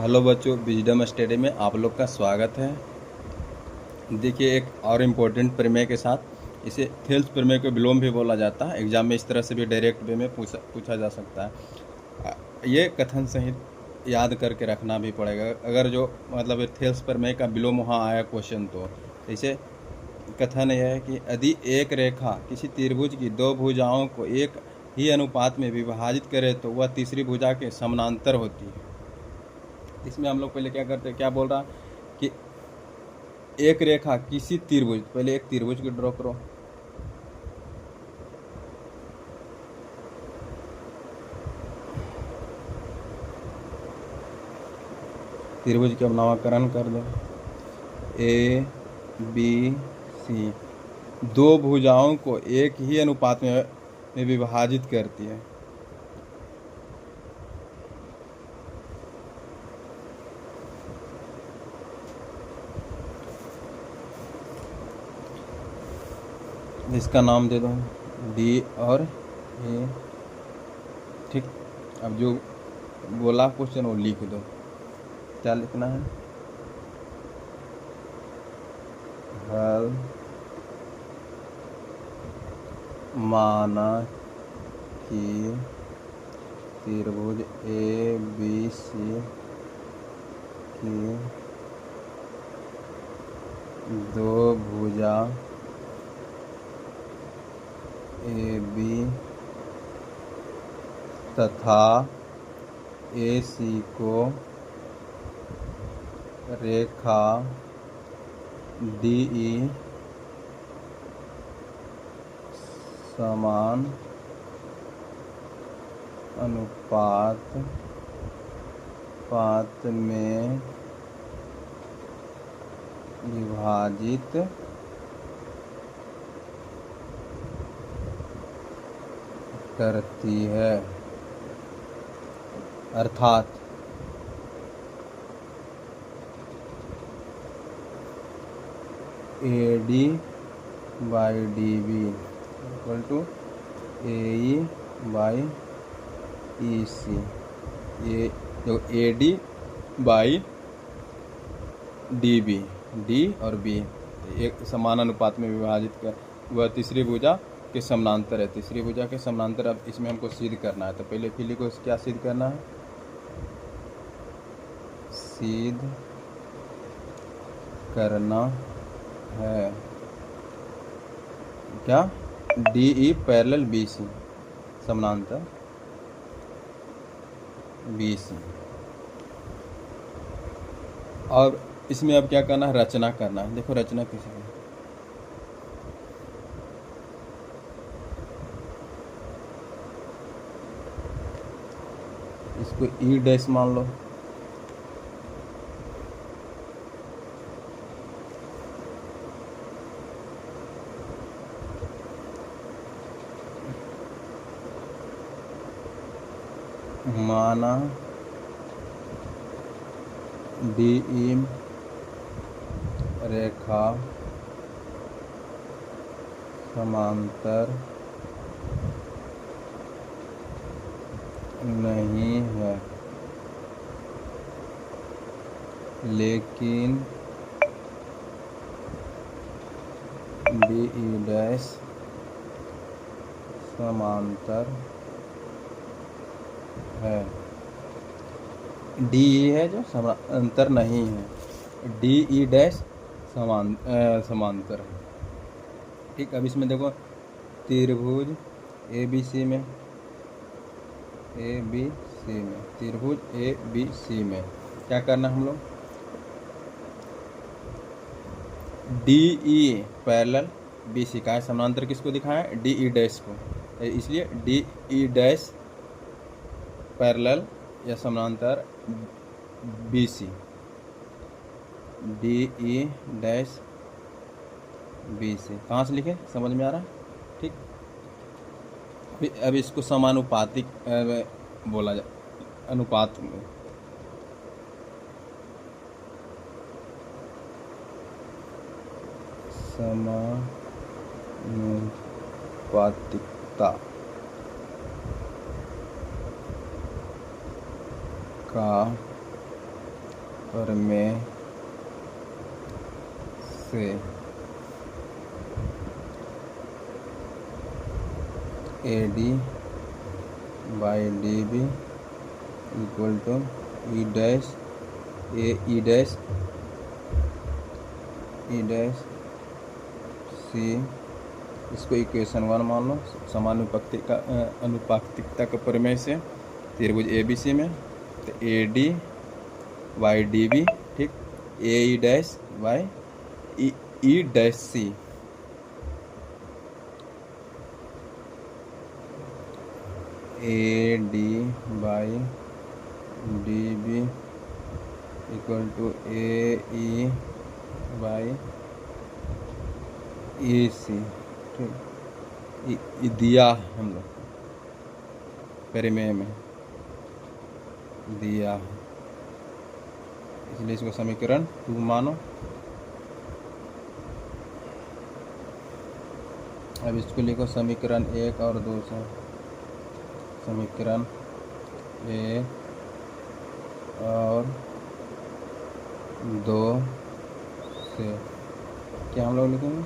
Hello बच्चों, wisdom study में आप लोग का स्वागत है। देखिए, एक और इम्पोर्टेंट प्रमेय के साथ, इसे थेल्स प्रमेय को विलोम भी बोला जाता है। एग्जाम में इस तरह से भी डायरेक्ट वे में पूछा जा सकता है। ये कथन सहित याद करके रखना भी पड़ेगा। अगर जो मतलब थेल्स प्रमेय का विलोम वहाँ आया क्वेश्चन, तो इसे कथन यह है कि यदि एक रेखा किसी त्रिभुज की दो भुजाओं को एक ही अनुपात में विभाजित करे तो वह तीसरी भुजा के समानांतर होती है। इसमें हम लोग पहले क्या करते हैं, क्या बोल रहा कि एक रेखा किसी त्रिभुज, पहले एक त्रिभुज को ड्रॉ करो। त्रिभुज का नामकरण कर दो, ए बी सी। दो भुजाओं को एक ही अनुपात में विभाजित करती है। इसका नाम दे दो डी और ए। ठीक, अब जो बोला क्वेश्चन वो लिख दो। क्या लिखना है? हल माना कि त्रिभुज ए बी सी की दो भुजा ए बी तथा ए सी को रेखा डी ई समान अनुपात में विभाजित करती है। अर्थात A D by D B equal to A E by E C. ये जो A D by D B, D और बी एक समान अनुपात में विभाजित कर वह तीसरी भुजा के समानांतर है। तीसरी भुजा के समानांतर, अब इसमें हमको सिद्ध करना है। तो पहले फिर को क्या सिद्ध करना है? सिद्ध करना है क्या? D E parallel B C, समानांतर बी सी। और इसमें अब क्या करना है? रचना करना है। देखो रचना किसी है, इसको ई डैश मान लो। माना डी ई रेखा समांतर नहीं है, लेकिन डी ई डैश समांतर है। डी ई है जो समांतर नहीं है, डी ई डैश समांतर है। ठीक, अब इसमें देखो त्रिभुज ए बी सी में, त्रिभुज ए बी सी में क्या करना हम लोग? D E parallel B C का है समानांतर, किसको दिखाया? डी ई डैश को। इसलिए डी ई डैश पैरेलल या समानांतर B C, D E dash B C. कहाँ से लिखे, समझ में आ रहा है? ठीक, अब इसको समानुपातिक बोला जाए, अनुपात में। समानुपातिकता का प्रमेय से AD by DB equal to E dash C, इसको इक्वेशन 1 मान लो, अनुपातिकता का प्रमेय से त्रिभुज ABC में, तो AD बाई DB, ठीक, AE dash by E dash C, AD by DB equal to AE by EC, ठीक, दिया हम लोग प्रमेय में दिया, इसलिए इसको समीकरण 2 मानो। अब इसको लिखो समीकरण 1 और 2 से, समीकरण 1 और 2 से क्या हम लोग लिखेंगे,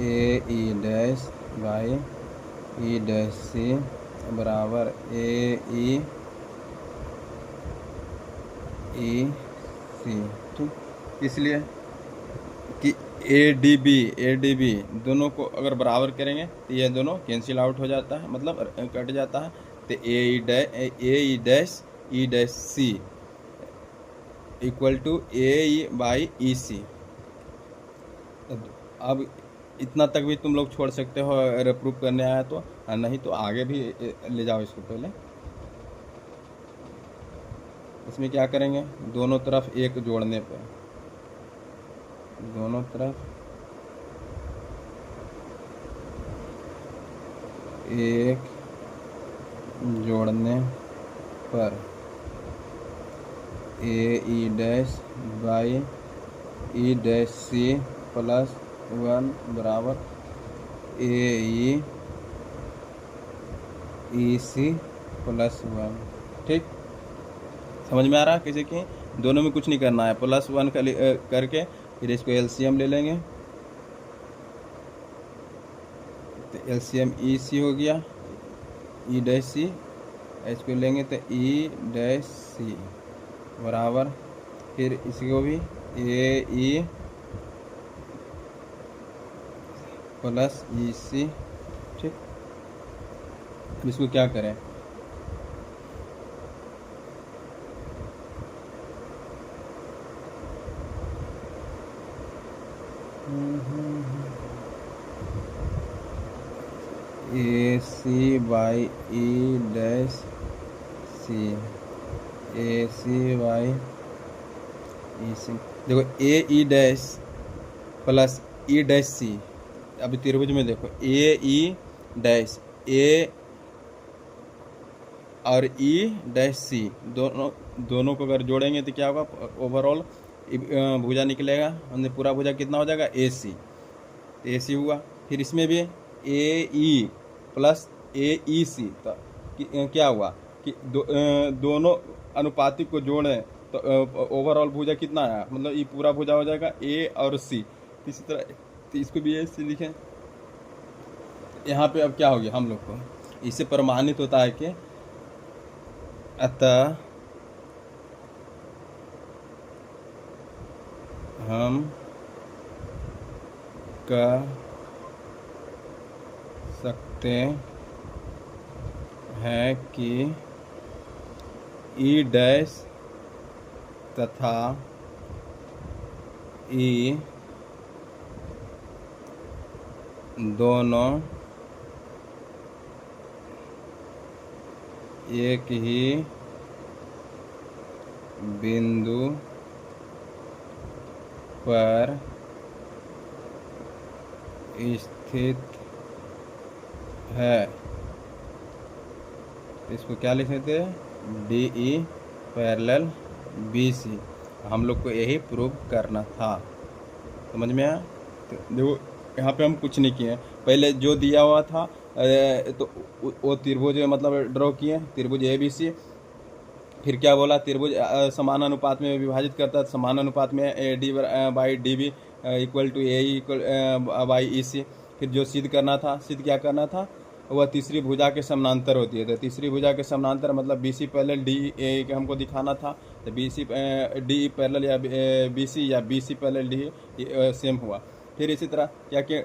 AE dash by E dash C बराबर AE EC, ठीक, इसलिए कि ADB दोनों को अगर बराबर करेंगे तो ये दोनों कैंसिल आउट हो जाता है, मतलब कट जाता है, तो AE dash E dash C equal to AE by EC। अब इतना तक भी तुम लोग छोड़ सकते हो अगर प्रूफ करने आया तो, नहीं तो आगे भी ले जाओ इसको। पहले इसमें क्या करेंगे, दोनों तरफ 1 जोड़ने पर, दोनों तरफ 1 जोड़ने पर AE dash by E dash C plus 1 बराबर AE EC प्लस 1, ठीक, समझ में आ रहा है कैसे कि दोनों में कुछ नहीं करना है, प्लस 1 करके फिर इसको LCM ले लेंगे, तो LCM EC हो गया, E डैश C, इसको लेंगे तो E डैश C बराबर, फिर इसको भी AE प्लस EC, ठीक, इसको क्या करें, AC by E dash C, AC by EC, देखो AE dash plus E dash C, अभी त्रिभुज में देखो AE डैश A और E डैश C दोनों को अगर जोड़ेंगे तो क्या होगा, ओवरऑल भुजा निकलेगा, हमने पूरा भुजा कितना हो जाएगा AC, AC हुआ। फिर इसमें भी AE प्लस AEC, तो क्या हुआ कि दोनों अनुपातिक को जोड़ें तो ओवरऑल भुजा कितना आया, मतलब ये पूरा भुजा हो जाएगा A और C। इसी तरह तो इसको भी AC लिखें। यहाँ पे अब क्या हो गया, हम लोग को इससे प्रमाणित होता है कि अतः हम कह सकते हैं कि E डैश तथा E दोनों एक ही बिंदु पर स्थित है। इसको क्या लिख देते हैं, DE पैरेलल BC। हम लोग को यही प्रूव करना था, समझ में आया। तो देखो यहाँ पे हम कुछ नहीं किए, पहले जो दिया हुआ था तो वो त्रिभुज मतलब ड्रॉ किए, त्रिभुज ABC, फिर क्या बोला, त्रिभुज समान अनुपात में विभाजित करता है, समान अनुपात में A D by D B equal to A equal by E C. फिर जो सिद्ध करना था, सिद्ध क्या करना था, वह तीसरी भुजा के समानांतर होती है। तो तीसरी भुजा के समानांतर मतलब B C parallel D A के हमको दिखाना था। तो बी सी डी पैरेलल या बी सी या B C parallel D same हुआ। फिर इसी तरह क्या कि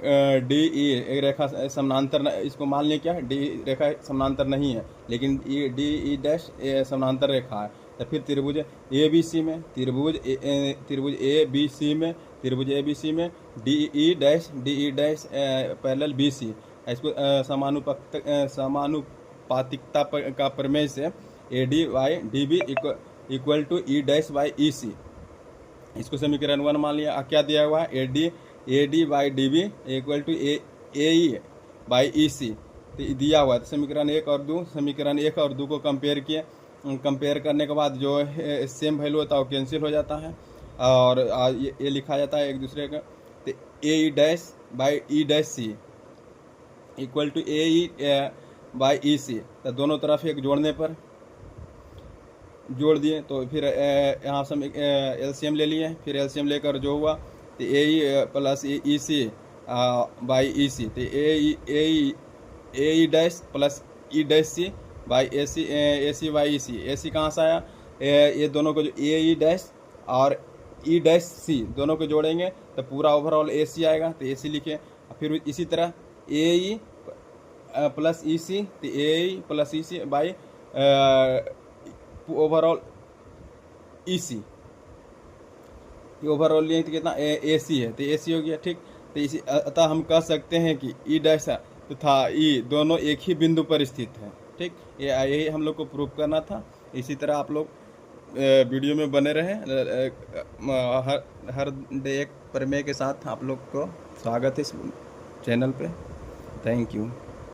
डी ई एक रेखा समानांतर, इसको मान लें क्या डी रेखा समानांतर नहीं है, लेकिन ई डी ई डैश समानांतर रेखा है। तो फिर त्रिभुज ए बी सी में, त्रिभुज ए बी सी में, त्रिभुज ए बी सी में D E dash parallel B C. इसको समानुपातिकता का प्रमेय से A D by D B equal to E dash by E C, इसको समीकरण 1 मान लिया। क्या दिया हुआ है, A D by D B equal to A E by E C दिया हुआ है। तो समीकरण 1 और 2, समीकरण 1 और 2 को कंपेयर किए, कंपेयर करने के बाद जो सेम वैल्यू होता है वो कैंसिल हो जाता है और ये लिखा जाता है एक दूसरे का। तो A E dash by E dash C equal to A E by E C. तो दोनों तरफ एक जोड़ने पर जोड़ दिए, तो फिर यहाँ से हम एलसीएम ले लिए। फिर एलसीएम लेकर जो हुआ तो A E plus E C by E C, तो A E dash plus E dash C by A C by E C. A C कहाँ से आया, ये दोनों को जो ए ई डैश और ई डैश सी दोनों को जोड़ेंगे तो पूरा ओवरऑल ए सी आएगा। तो ए सी लिखे। फिर इसी तरह ए ई प्लस ई सी, तो A E plus E C by overall E C, overall लिए तो कितना ए सी है, तो ए सी हो गया। ठीक, तो इसी अतः हम कह सकते हैं कि ई डैश तथा ई दोनों एक ही बिंदु पर स्थित है। ठीक, यही हम लोग को प्रूव करना था। इसी तरह आप लोग वीडियो में बने रहें। हर डे एक प्रमेय के साथ आप लोग को स्वागत है इस चैनल पे। Thank you.